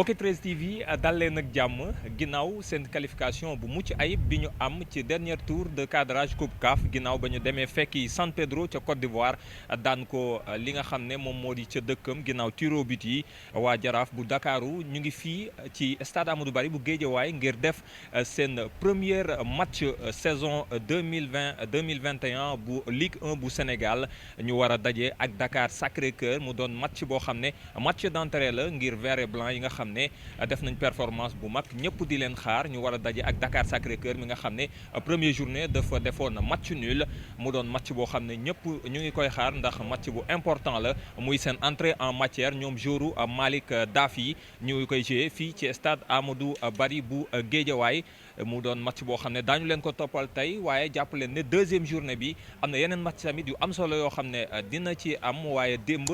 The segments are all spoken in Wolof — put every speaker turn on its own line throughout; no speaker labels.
mbokki 13 TV dal leen ak jàmm ginnaaw seen qualification bu mucc ayib bi ñu am ci dernier tour de cadrage coupe CAF ginnaaw ba ñu demee fekki San Pedro ca Côte d'Ivoire daan ko li nga xam ne moom moo di ca dëkkam ginnaaw tiro but yi waa Jaraaf bu Ndakaaru ñu ngi fii ci stade Amadou Barry bu Guédiawaye ngir def seen premier match saison 2020-2021 bu Ligue 1 bu Sénégal ñu war a daje ak Dakar Sacré-Cœur mu doon match boo xam ne match d'entrée la ngir vert et blanc yi nga xam ne def nañ performance bu mag ñëpp di leen xaar ñu war a daje ak Dakar Sacré-Cœur mi nga xam ne première journée dafa defoon match nul mu doon match boo xam ne ñëpp ñu ngi koy xaar ndax match bu important la muy seen entrée en matière ñoom jouru Malick Daffy ñu ngi koy jouer fii ci stade Amadou Barry bu Guédiawaye mu doon match boo xam ne daañu leen ko toppal tey waaye jàpp leen ne deuxième journée bi am na yeneen match tamit yu am solo yoo xam ne dina ci am waaye démb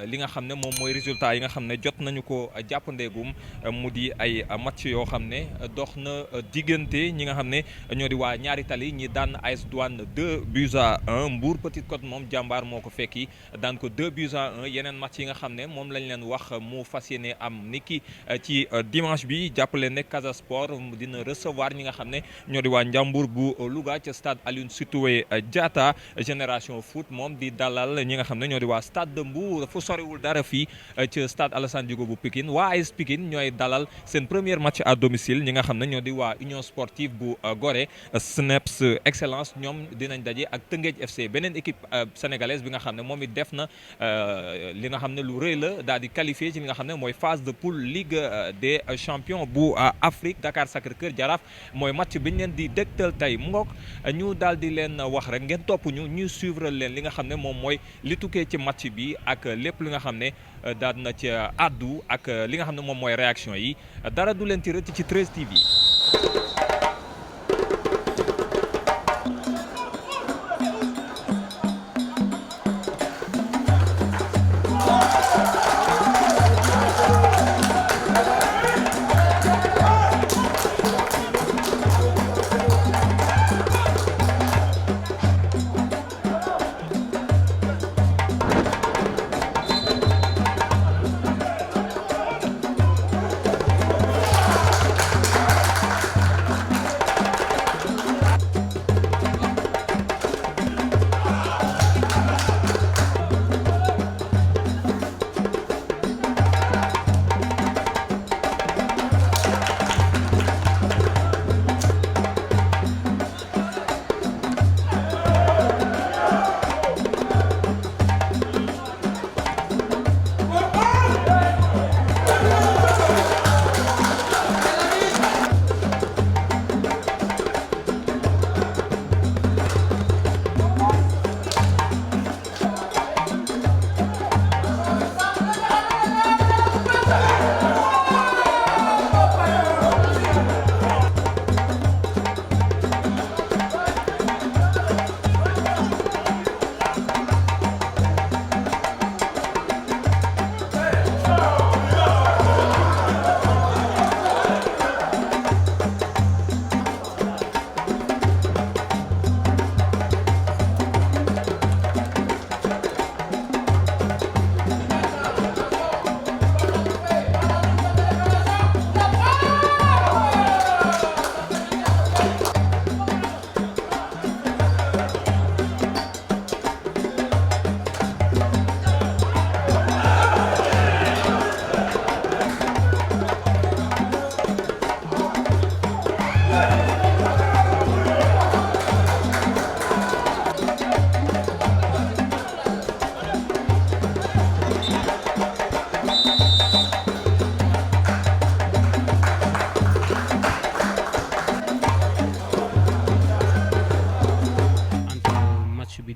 li nga xam ne moom mooy résultat yi nga xam ne jot nañu ko jàppandeegum mu di ay match yoo xam ne dox na diggante ñi nga xam ne ñoo di waa ñaari tali ñi daan AS Douane 2-1 Mbour Petite Côte moom jàmbaar moo ko fekki daan ko 2-1 yeneen match yi nga xam ne moom lañ leen wax mu fas yéene am niki ci dimanche bi jàpp leen ne Casa Sport dina recevoir ñi nga xam ne ñoo di waa Njàmbur bu Louga ca stade Aline Sitoé Diatta Génération Foot moom di dalal ñi nga xam ne ñoo di waa stade de Mbour fu soriwul dara fii ca stade Alassane Djigo bu Pikine waa AS Pikine ñooy dalal seen premier match à domicile ñi nga xam ne ñoo di waa Union Sportive bu Gorée SNEPS Excellence ñoom dinañ daje ak Tëngéej FC beneen équipe sénégalaise bi nga xam ne moom it def na li nga xam ne lu rëy la daal di qualifié ci li nga xam ne mooy phase de poule Ligue des champions bu Afrique Dakar Sacré-Cœur Jaraaf mooy match bi ñu leen di dégtal tey mu ngoog ñu daal di leen wax rek ngeen topp ñu suivre leen li nga xam ne moom mooy li tukkee ci match bi ak lépp li nga xam ne daal na ci àddu ak li nga xam ne moom mooy réaction yi dara du leen ci rëcc ci 13 TV.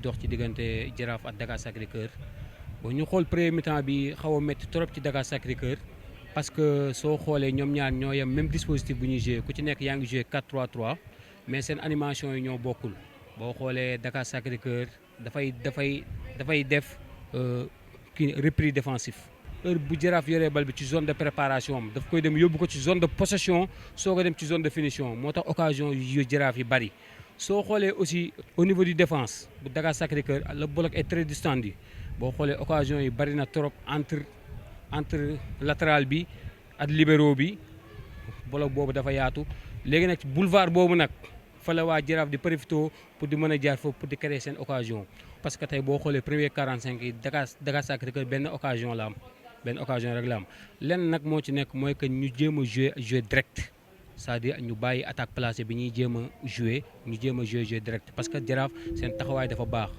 dox ci diggante Jaraaf ak Dakar Sacré-Cœur bon ñu xool premier mi-temps bi xaw a métti trop ci Dakar Sacré-Cœur parce que soo xoolee ñoom ñaar ñoo yem même dispositif bu ñuy joué ku ci nekk yaa ngi joué 4-3-3 mais seen animation yi ñoo bokkul boo xoolee Dakar Sacré-Cœur dafay def kii repli défensif heure bu Jaraaf yoree bal bi ci zone de préparation am daf koy dem yóbbu ko ci zone de possession soo ko dem ci zone de finition moo tax occasion yu Jaraaf yi bari. soo xoolee aussi au niveau du défense bu Dakar Sacré-Cœur le bloc est très distendu boo xoolee occasion yi bari na trop entre latéral bi ak libéro bi bloc boobu dafa yaatu léegi nag boulevard boobu nag fa la waa Jaraaf di profité pour di mën a jaar foofu pour di créer seen occasion parce que tey boo xoolee premier 45 yi Dakar Sacré-Cœur benn occasion la am benn occasion rek la am lenn nag moo ci nekk mooy que ñu jéem a jouer direct c'est-à-dire ñu bàyyi attaque placée bi ñuy jéem a jouer ñu jéem a jouer direct parce que Jaraaf seen taxawaay dafa baax.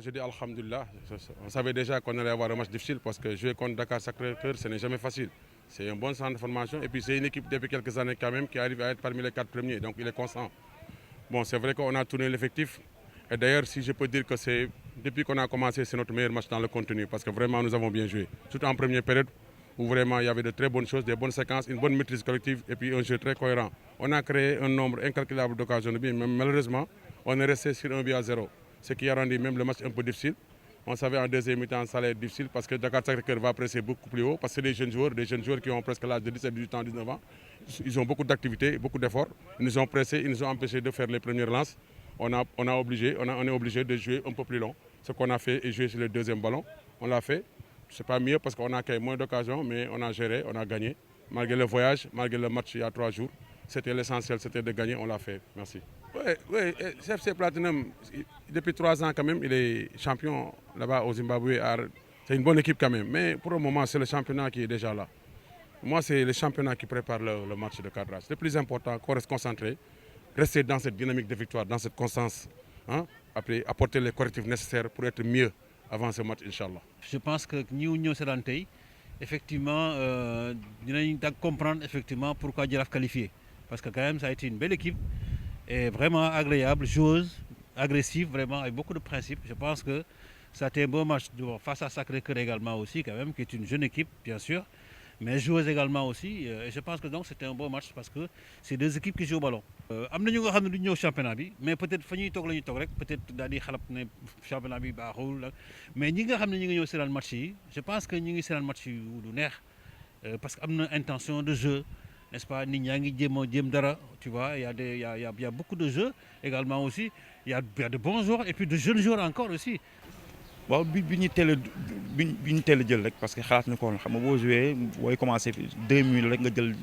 Je dis alhamdulillah. On savait déjà qu'on allait avoir un match difficile parce que jouer contre Dakar Sacré-Cœur, ce n'est jamais facile. C'est un bon centre de formation et puis c'est une équipe depuis quelques années quand même qui arrive à être parmi les 4 premiers, donc il est constant. Bon, c'est vrai qu'on a tourné l'effectif et d'ailleurs, si je peux dire que c'est depuis qu'on a commencé, c'est notre meilleur match dans le contenu parce que vraiment nous avons bien joué. Surtout en première période où vraiment il y avait de très bonnes choses, des bonnes séquences, une bonne maîtrise collective et puis un jeu très cohérent. On a créé un nombre incalculable d'occasions de but, mais malheureusement, on est resté sur 1-0. Ce qui a rendu même le match un peu difficile. On savait en deuxième mi-temps ça allait être difficile parce que Dakar Sacré-Cœur va presser beaucoup plus haut parce que c'est des jeunes joueurs qui ont presque l'âge de 17, 18 ans, 19 ans. Ils ont beaucoup d'activités, beaucoup d'efforts. Ils nous ont pressés, ils nous ont empêchés de faire les premières lances. On est obligé de jouer un peu plus long. Ce qu'on a fait et jouer sur le deuxième ballon, on l'a fait. C'est pas mieux parce qu'on a quand même moins d'occasions, mais on a géré, on a gagné. Malgré le voyage, malgré le match il y a 3 jours, c'était l'essentiel, c'était de gagner, on l'a fait. Merci. Oui, CFC Platinum, depuis 3 ans quand même, il est champion là-bas au Zimbabwe. C'est une bonne équipe quand même, mais pour le moment, c'est le championnat qui est déjà là. Moi, c'est le championnat qui prépare le match de cadrage. Le plus important, qu'on reste concentré, rester dans cette dynamique de victoire, dans cette constance, hein, après apporter les correctifs nécessaires pour être mieux avant ce match, Inch'Allah.
Je pense que nous sommes effectivement, nous comprendre effectivement pourquoi Jaraaf qualifié. Parce que quand même, ça a été une belle équipe. Et vraiment agréable, joueuse, agressive, vraiment, avec beaucoup de principes. Je pense que ça a été un bon match face à Sacré-Cœur également aussi, quand même, qui est une jeune équipe, bien sûr, mais joueuse également aussi. Et je pense que donc c'était un bon match parce que c'est deux équipes qui jouent au ballon. Am na ñu nga xam ne du ñëw championnat bi mais peut-être fa ñuy toog la ñuy toog rek peut-être daal di xalab ne championnat bi baaxul mais ñi nga xam ne ñi ngi ñëw seetaan match yi je pense que ñi ngi seetaan match yi du neex parce que am na intention de jeu. N'est-ce pas, nit ñaa ngi jéem dara, tu vois, il y a beaucoup de jeux également aussi, il y a de bons joueurs et puis de jeunes joueurs encore aussi.
waaw bi ñu teel a bi ñu teel a jël rek parce que xalaat ñu ko woon xam nga boo joué booy commencé 2 minutes rek nga jël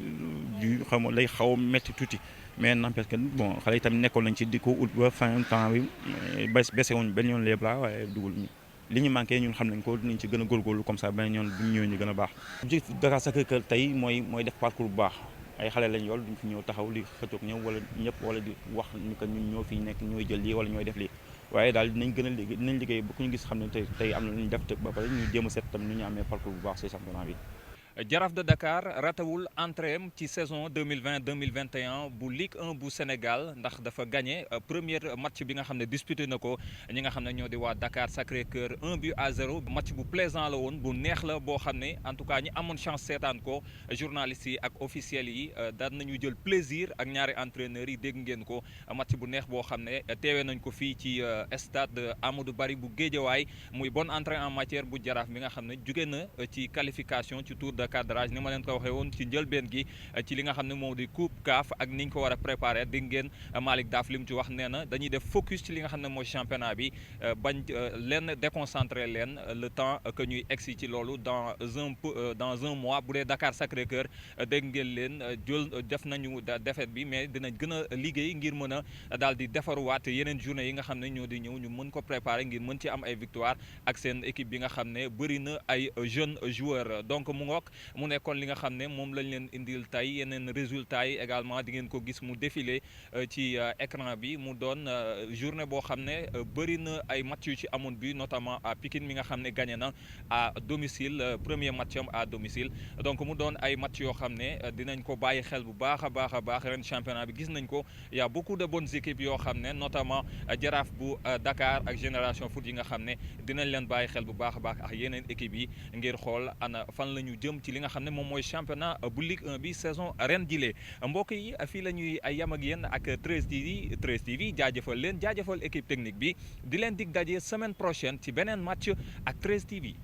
du xam nga lay xaw a métti tuuti mais n'empêche que bon xale yi tamit nekkoon nañ ci di ko ut ba fin temps bi baissé wuñ benn yoon les bras waaye dugul ñu li ñu manqué ñun xam nañ ko dinañ ci gën a góorgóorlu comme ça benn yoon bu ñu ñëwee ñu gën a baax. objectif Dakar Sacré-Cœur tey mooy def parcours bu baax ay xale lañ yool duñ fi ñëw taxaw di xëccoog ñëw wala ñëpp wala di wax ni que ñun ñoo fi nekk ñooy jël lii wala ñooy def lii. waaye daal dinañ gën a liggéey dinañ liggéey ba ku ñu gis xam ne tey am na lu ñu def ba pare ñu jéem a seet tam ni ñu amee parcours bu baax ci championnat bi.
Jaraaf de Dakar ratawul entrée ci saison 2020-2021 bu Ligue 1 bu Sénégal ndax dafa gagné premier match bi nga xam ne disputé na ko ñi nga xam ne ñoo di waa Dakar Sacré-Cœur 1-0 match bu plaisant la woon bu neex la boo xam ne en tout cas ñi amoon chance seetaan ko journalistes yi ak officiels yi daan nañu jël plaisir ak ñaari entraîneurs yi dégg ngeen ko match bu neex boo xam ne teewee nañ ko fii ci stade Amadou Barry bu Guédiawaye muy bonne entrée en matière bu Jaraaf bi nga xam ne jóge na ci qualification ci tour de cadrage ni ma leen ko waxee woon ci njëlbeen gi ci li nga xam ne moo di coupe CAF ak ni ñu ko war a préparer dégg ngeen Malick Daaf li mu ci wax nee na dañuy def focus ci li nga xam ne mooy championnat bi bañ leen déconcentrer leen le temps que ñuy egsi ci loolu dans un mois bu dee Dakar Sacré-Cœur dégg ngeen leen jël def nañu défaite bi mais dinañ gën a liggéey ngir mën a daal di defaruwaat yeneen journée yi nga xam ne ñoo di ñëw ñu mën ko préparer ngir mën ci am ay victoire ak seen équipe bi nga xam ne bëri na ay jeunes joueurs donc mu ngoog mu nekkoon li nga xam ne moom lañ leen indil tey yeneen résultats yi également di ngeen ko gis mu défilé ci écran bi mu doon journée boo xam ne bëri na ay match yu ci amoon bi notamment à Pikine mi nga xam ne gagné na à domicile premier match am à domicile donc mu doon ay match yoo xam ne dinañ ko bàyyi xel bu baax a baax ren championnat bi gis nañ ko y a beaucoup de bonnes équipes yoo xam ne notamment Jaraaf bu Dakar ak Génération Foot yi nga xam ne dinañ leen bàyyi xel bu baax a baax ak yeneen équipes yi ngir xool ana fan la ñu jëm ci li nga xam ne moom mooy championnat bu Ligue 1 bi saison ren jile mbokk yi fii la ñuy yam ak yéen ak 13 TV jaajëfal leen jaajëfal équipe technique bi di leen dig daje semaine prochaine ci beneen match ak 13 TV.